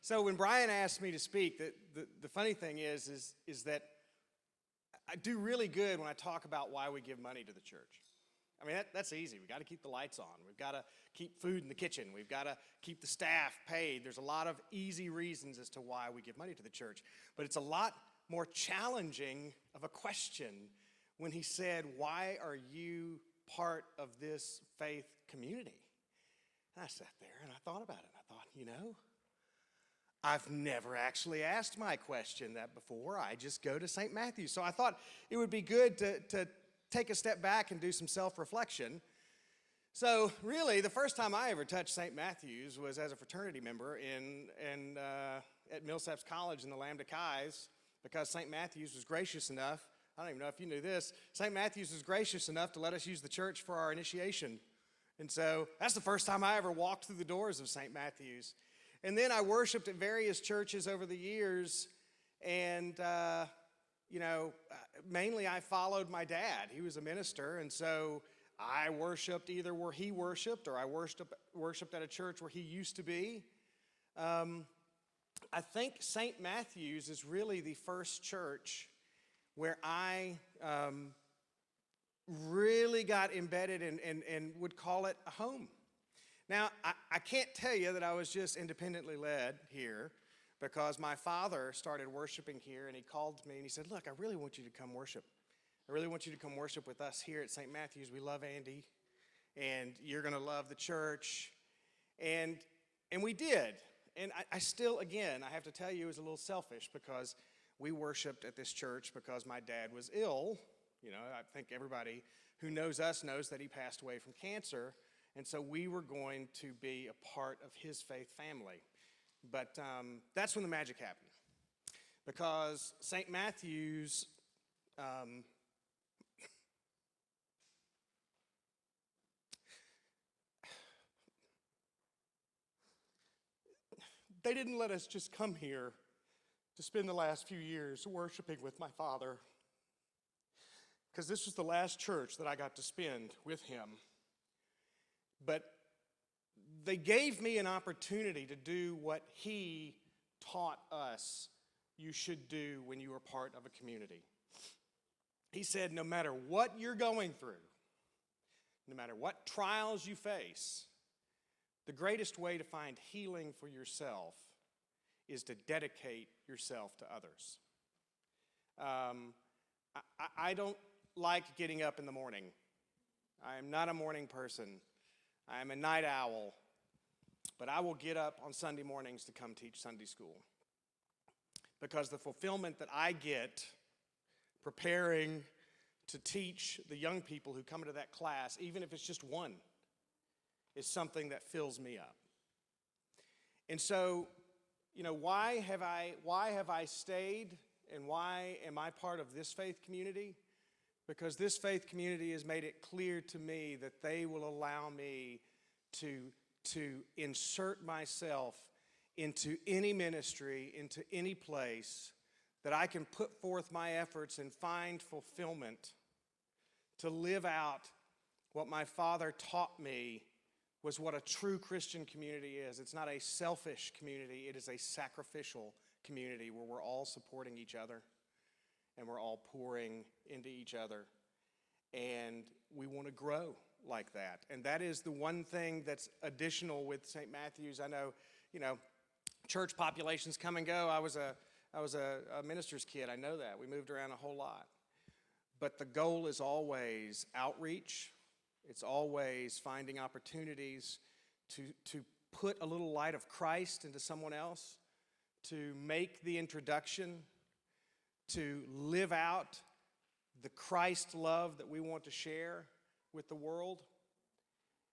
So when Brian asked me to speak, the funny thing is that I do really good when I talk about why we give money to the church. I mean, that's easy. We've got to keep the lights on. We've got to keep food in the kitchen. We've got to keep the staff paid. There's a lot of easy reasons as to why we give money to the church. But it's a lot more challenging of a question when he said, why are you part of this faith community? And I sat there and I thought about it. I thought, I've never actually asked my question that before. I just go to St. Matthew's. So I thought it would be good to take a step back and do some self-reflection. So really, the first time I ever touched St. Matthew's was as a fraternity member at Millsaps College in the Lambda Chi's, because St. Matthew's was gracious enough. I don't even know if you knew this. St. Matthew's was gracious enough to let us use the church for our initiation. And so that's the first time I ever walked through the doors of St. Matthew's. And then I worshiped at various churches over the years, and mainly I followed my dad. He was a minister, and so I worshiped either where he worshiped or I worshiped at a church where he used to be. I think St. Matthew's is really the first church where I really got embedded and would call it a home. Now, I can't tell you that I was just independently led here, because my father started worshiping here, and he called me and he said, look, I really want you to come worship. I really want you to come worship with us here at St. Matthew's. We love Andy, and you're going to love the church. And we did. And I still, again, I have to tell you, it was a little selfish, because we worshiped at this church because my dad was ill. I think everybody who knows us knows that he passed away from cancer. And so we were going to be a part of his faith family. But that's when the magic happened. Because St. Matthew's, they didn't let us just come here to spend the last few years worshiping with my father, because this was the last church that I got to spend with him. But they gave me an opportunity to do what he taught us you should do when you are part of a community. He said, no matter what you're going through, no matter what trials you face, the greatest way to find healing for yourself is to dedicate yourself to others. I don't like getting up in the morning. I am not a morning person. I am a night owl. But I will get up on Sunday mornings to come teach Sunday school, because the fulfillment that I get preparing to teach the young people who come into that class, even if it's just one, is something that fills me up. And so, why have I stayed, and why am I part of this faith community? Because this faith community has made it clear to me that they will allow me to insert myself into any ministry, into any place that I can put forth my efforts and find fulfillment, to live out what my father taught me was what a true Christian community is. It's not a selfish community, it is a sacrificial community where we're all supporting each other and we're all pouring into each other, and we want to grow like that. And that is the one thing that's additional with St. Matthew's. I know, church populations come and go. I was a minister's kid. I know that. We moved around a whole lot. But the goal is always outreach. It's always finding opportunities to put a little light of Christ into someone else, to make the introduction, to live out the Christ love that we want to share with the world.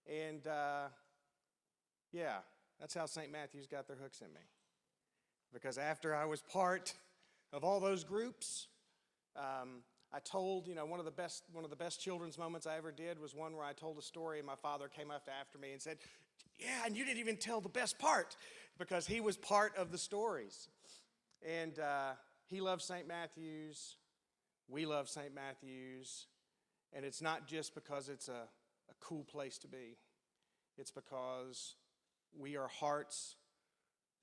And that's how St. Matthew's got their hooks in me. Because after I was part of all those groups, I told, one of the best children's moments I ever did was one where I told a story, and my father came up after me and said, yeah, and you didn't even tell the best part, because he was part of the stories. And he loves St. Matthew's. We love St. Matthew's. And it's not just because it's a cool place to be. It's because we are hearts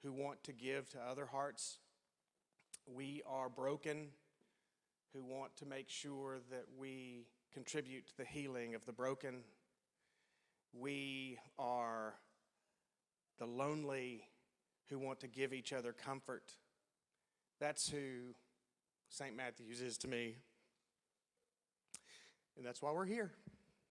who want to give to other hearts. We are broken, who want to make sure that we contribute to the healing of the broken. We are the lonely, who want to give each other comfort. That's who St. Matthew's is to me. And that's why we're here.